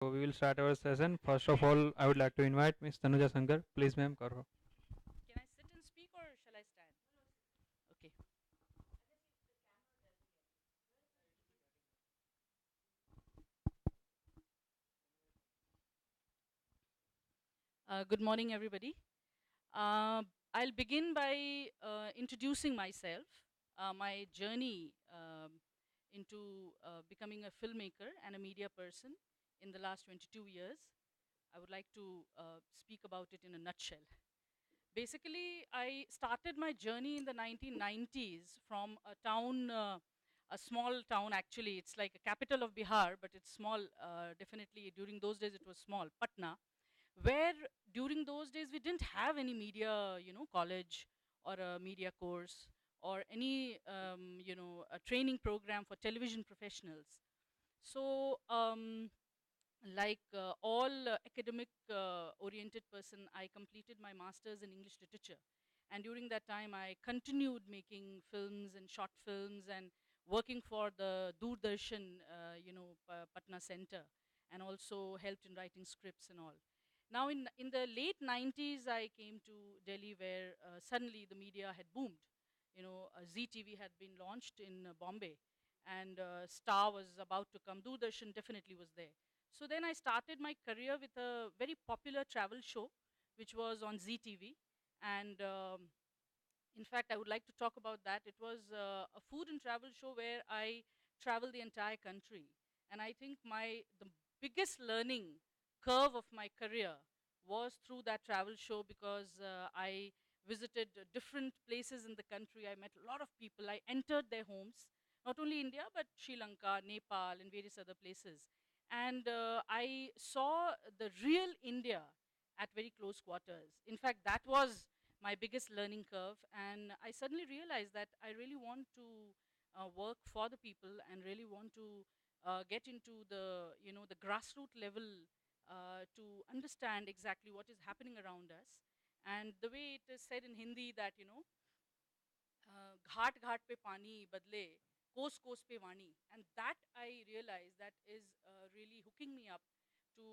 So we will start our session. First of all, I would like to invite Ms. Tanuja Sankar. Please, ma'am, karo. Can I sit and speak or shall I stand? Okay. Good morning, everybody. Uh, I'll begin by introducing myself, my journey into becoming a filmmaker and a media person in the last 22 years. I would like to speak about it in a nutshell. Basically, I started my journey in the 1990s from a small town actually. It's like a capital of Bihar, but it's small. Definitely, during those days, it was small, Patna, where during those days we didn't have any media, college or a media course or any, a training program for television professionals. So, like all academic oriented person, I completed my masters in English literature, and during that time I continued making films and short films and working for the Doordarshan, Patna center, and also helped in writing scripts and all. Now in the late 90s I came to Delhi, where suddenly the media had boomed. ZTV had been launched in Bombay, and Star was about to come. Doordarshan definitely was there. So then I started my career with a very popular travel show, which was on ZTV. And in fact, I would like to talk about that. It was a food and travel show where I traveled the entire country. And I think the biggest learning curve of my career was through that travel show, because I visited different places in the country. I met a lot of people. I entered their homes, not only India, but Sri Lanka, Nepal, and various other places. And I saw the real India at very close quarters. In fact, that was my biggest learning curve, and I suddenly realized that I really want to work for the people and really want to get into the grassroots level, to understand exactly what is happening around us. And the way it is said in Hindi that, घाट घाट पे पानी बदले कोस कोस पे वाणी, and that I realized that is really hooking me up to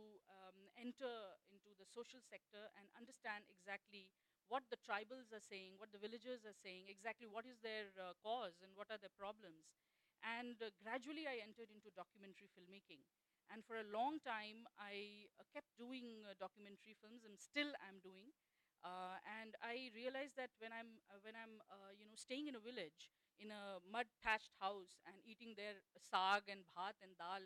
enter into the social sector and understand exactly what the tribals are saying, what the villagers are saying, exactly what is their cause and what are their problems. And gradually I entered into documentary filmmaking, and for a long time I kept doing documentary films, and still I'm doing. And I realized that when I'm staying in a village in a mud thatched house and eating their saag and bhat and dal,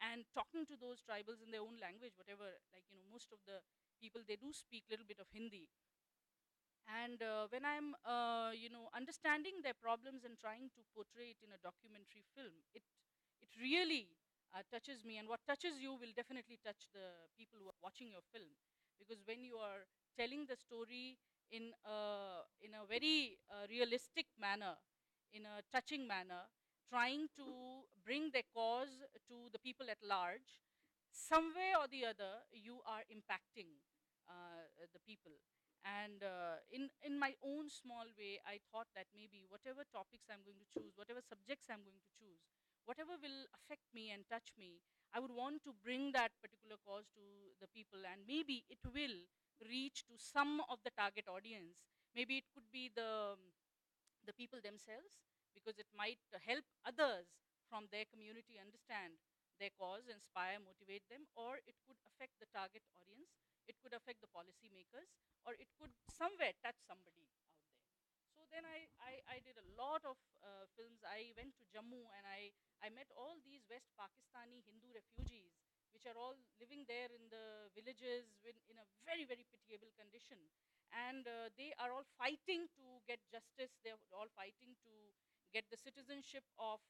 and talking to those tribals in their own language, whatever, like, most of the people, they do speak a little bit of Hindi. And when I'm understanding their problems and trying to portray it in a documentary film, it really touches me, and what touches you will definitely touch the people who are watching your film, because when you are telling the story in a very realistic manner, in a touching manner, trying to bring their cause to the people at large, some way or the other you are impacting the people. And in my own small way, I thought that maybe whatever topics I'm going to choose, whatever subjects I'm going to choose, whatever will affect me and touch me, I would want to bring that particular cause to the people, and maybe it will reach to some of the target audience. Maybe it could be the people themselves, because it might help others from their community understand their cause, inspire, motivate them, or it could affect the target audience, it could affect the policymakers, or it could somewhere touch somebody out there. So then I did a lot of films. I went to Jammu, and I met all these West Pakistani Hindu refugees, which are all living there in the villages in a very, very pitiable condition. And they are all fighting to get justice. They're all fighting to get the citizenship of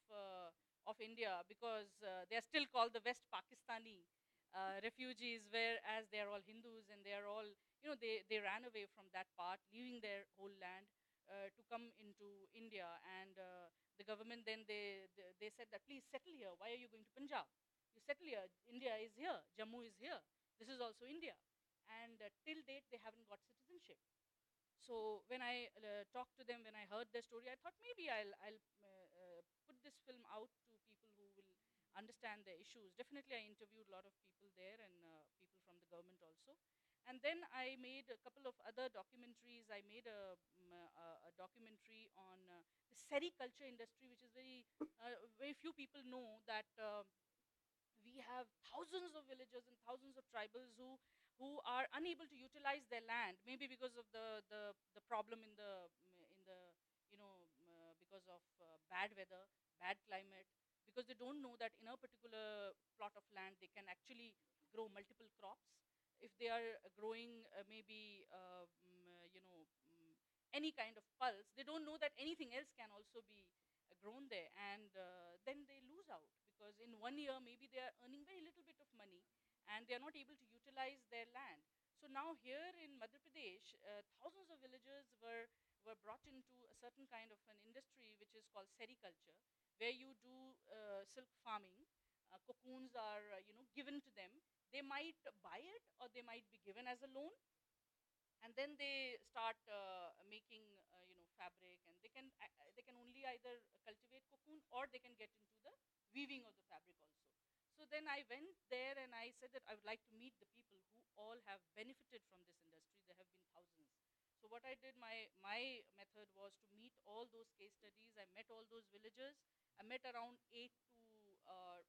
India, because they are still called the West Pakistani refugees, whereas they are all Hindus, and they are all, they ran away from that part, leaving their whole land to come into India. And the government then they said that, please settle here. Why are you going to Punjab? You settle here. India is here. Jammu is here. This is also India. And till date, they haven't got citizenship. So when I talked to them, when I heard their story, I thought maybe I'll put this film out to people who will understand their issues. Definitely, I interviewed a lot of people there and people from the government also. And then I made a couple of other documentaries. I made a documentary on the sericulture industry, which is very few people know that we have thousands of villagers and thousands of tribals who are unable to utilize their land, maybe because of the problem in the because of bad weather, bad climate, because they don't know that in a particular plot of land they can actually grow multiple crops. If they are growing maybe any kind of pulse, they don't know that anything else can also be grown there, and then they lose out, because in 1 year maybe they are earning very little bit of money and they are not able to utilize their land. So now here in Madhya Pradesh, thousands of villagers were brought into a certain kind of an industry which is called sericulture, where you do silk farming. Cocoons are given to them. They might buy it or they might be given as a loan, and then they start making fabric, and they can only either cultivate cocoon or they can get into the weaving of the fabric also. So then I went there and I said that I would like to meet the people who all have benefited from this industry. There have been thousands. So what I did, my method was to meet all those case studies. I met all those villagers. I met around 8 to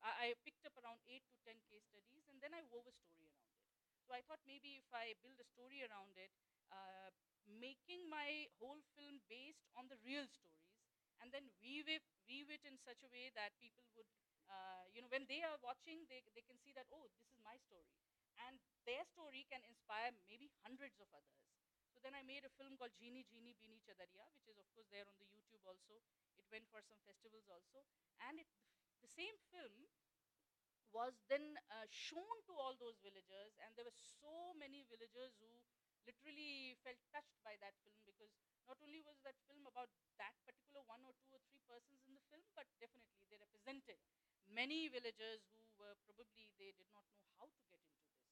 I picked up around 8 to 10 case studies, and then I wove a story around it. So I thought maybe if I build a story around it, uh, making my whole film based on the real stories, and then weave it in such a way that people would, when they are watching, they can see that, oh, this is my story. And their story can inspire maybe hundreds of others. So then I made a film called Jeeni Jeeni Beeni Chadariya, which is, of course, there on the YouTube also. It went for some festivals also. And the same film was then shown to all those villagers, and there were so many villagers who literally felt touched by that film, because not only was that film about that particular one or two or three persons in the film, but definitely they represented many villagers who were probably, they did not know how to get into this.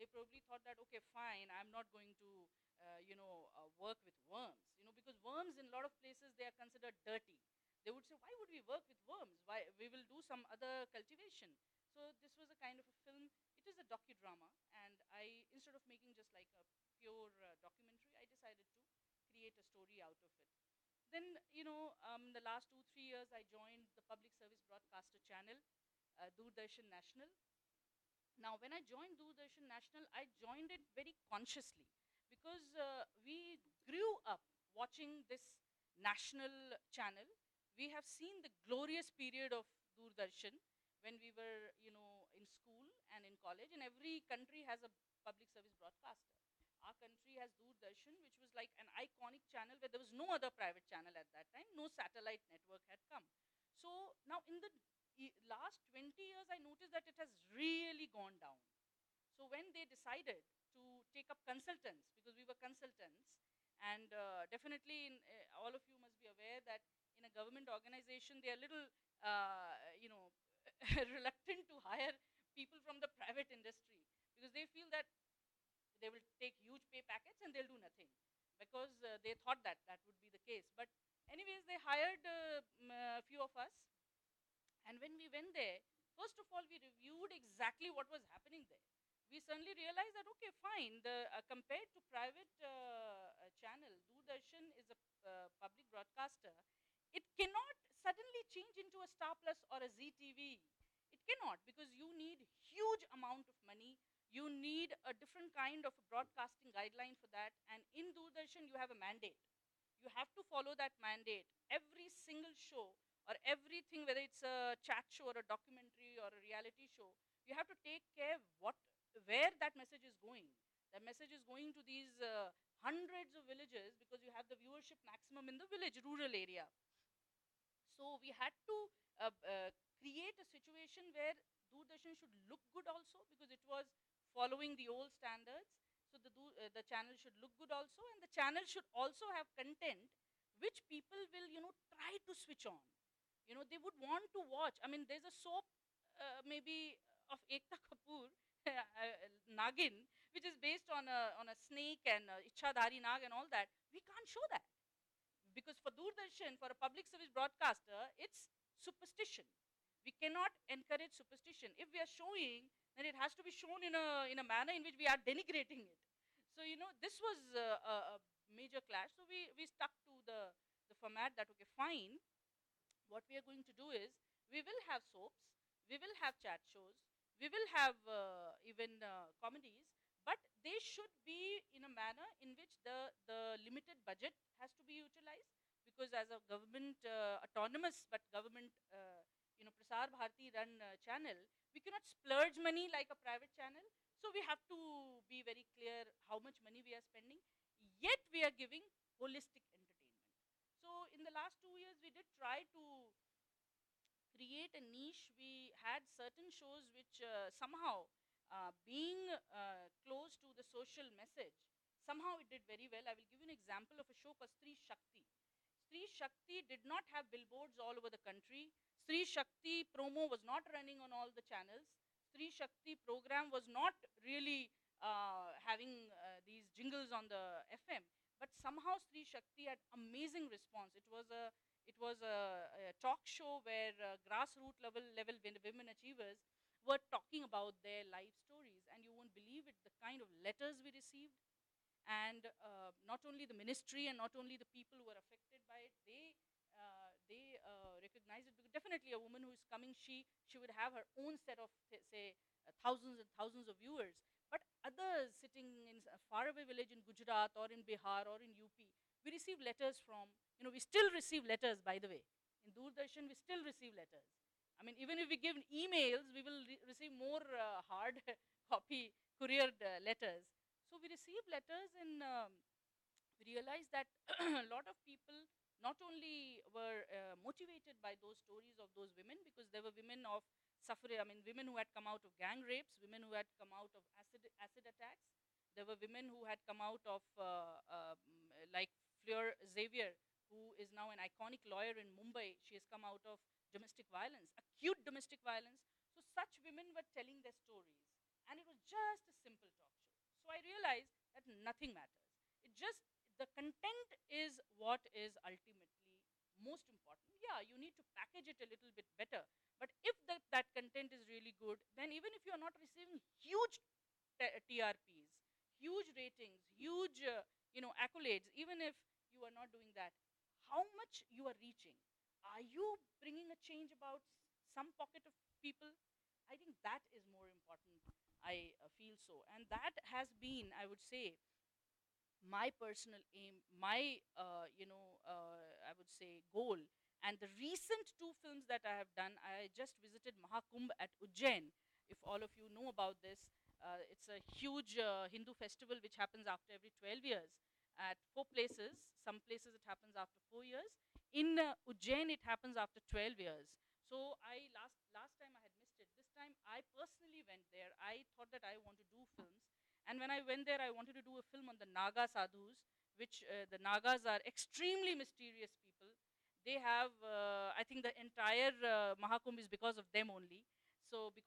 They probably thought that, okay, fine, I'm not going to work with worms, because worms in a lot of places, they are considered dirty. They would say, why would we work with worms? Why, we will do some other cultivation. So this was a kind of a film. It is a docudrama, and I, instead of making just like a pure documentary, I decided to create a story out of it. Then, the last 2 3 years, I joined the public service broadcaster channel, Doordarshan National. Now, when I joined Doordarshan National, I joined it very consciously, because we grew up watching this national channel. We have seen the glorious period of Doordarshan when we were, in school and in college, and every country has a public service broadcaster. Our country has Doordarshan, which was like an iconic channel where there was no other private channel at that time. No satellite network had come. So now in the last 20 years, I noticed that it has really gone down. So when they decided to take up consultants, because we were consultants, and definitely all of you must be aware that in a government organization, they are little, reluctant to hire people from the private industry, because they feel that they will take huge pay packets and they'll do nothing, because they thought that that would be the case. But anyways, they hired a few of us, and when we went there, first of all, we reviewed exactly what was happening there. We suddenly realized that, okay, fine, compared to private channel, Doordarshan is a public broadcaster. It cannot suddenly change into a Star Plus or a ZTV. It cannot, because you need huge amount of money. You need a different kind of a broadcasting guideline for that. And in Doordarshan, you have a mandate. You have to follow that mandate. Every single show or everything, whether it's a chat show or a documentary or a reality show, you have to take care where that message is going. That message is going to these hundreds of villages, because you have the viewership maximum in the village, rural area. So we had to create a situation where Doordarshan should look good also, because it was following the old standards. So the channel should look good also, and the channel should also have content which people will, try to switch on. They would want to watch. I mean, there's a soap, maybe of Ekta Kapoor, Nagin, which is based on a snake and Ichhadhari Nag and all that. We can't show that, because for Doordarshan, for a public service broadcaster, it's superstition. We cannot encourage superstition. If we are showing, then it has to be shown in a manner in which we are denigrating it. So this was a major clash. So we stuck to the format that, okay, fine, what we are going to do is, we will have soaps, we will have chat shows, we will have even comedies, but they should be in a manner in which the limited budget has to be utilized, because as a government autonomous but government Prasar Bharati run channel, we cannot splurge money like a private channel. So we have to be very clear how much money we are spending, yet we are giving holistic entertainment. So in the last 2 years, we did try to create a niche. We had certain shows which somehow, being close to the social message, somehow it did very well. I will give you an example of a show called Stree Shakti. Stree Shakti did not have billboards all over the country. Stree Shakti promo was not running on all the channels. Stree Shakti program was not really having these jingles on the FM. But somehow Stree Shakti had amazing response. It was a talk show where grassroots level women achievers were talking about their life stories, and you won't believe it, the kind of letters we received. And not only the ministry and not only the people who were affected by it, they recognize it, because definitely a woman who is coming, she would have her own set of say thousands and thousands of viewers, but others sitting in a faraway village in Gujarat or in Bihar or in UP, we receive letters from, we still receive letters, by the way. In Doordarshan, we still receive letters. I mean, even if we give emails, we will receive more hard copy couriered letters. So we receive letters, and we realized that a lot of people not only were motivated by those stories of those women, because there were women of suffering, I mean, women who had come out of gang rapes, women who had come out of acid attacks. There were women who had come out of, like Fleur Xavier, who is now an iconic lawyer in Mumbai. She has come out of domestic violence, acute domestic violence. So such women were telling their stories, and it was just a simple talk show. So I realized that nothing matters. It just, the content is what is ultimately most important. Yeah, you need to package it a little bit better, but if that content is really good, then even if you are not receiving huge TRPs, huge ratings, huge accolades, even if you are not doing that, how much you are reaching? Are you bringing a change about some pocket of people? I think that is more important. I feel so, and that has been, I would say, my personal aim, my I would say goal. And the recent two films that I have done, I just visited Mahakumbh at Ujjain. If all of you know about this, it's a huge Hindu festival which happens after every 12 years at four places. Some places it happens after 4 years. In Ujjain, it happens after 12 years. So I last time I had missed it. This time I personally went there. I thought that I want to do films, and when I went there, I wanted to do a film on the Naga sadhus, which the Nagas are extremely mysterious people. They have, I think, the entire Mahakumbh is because of them only. So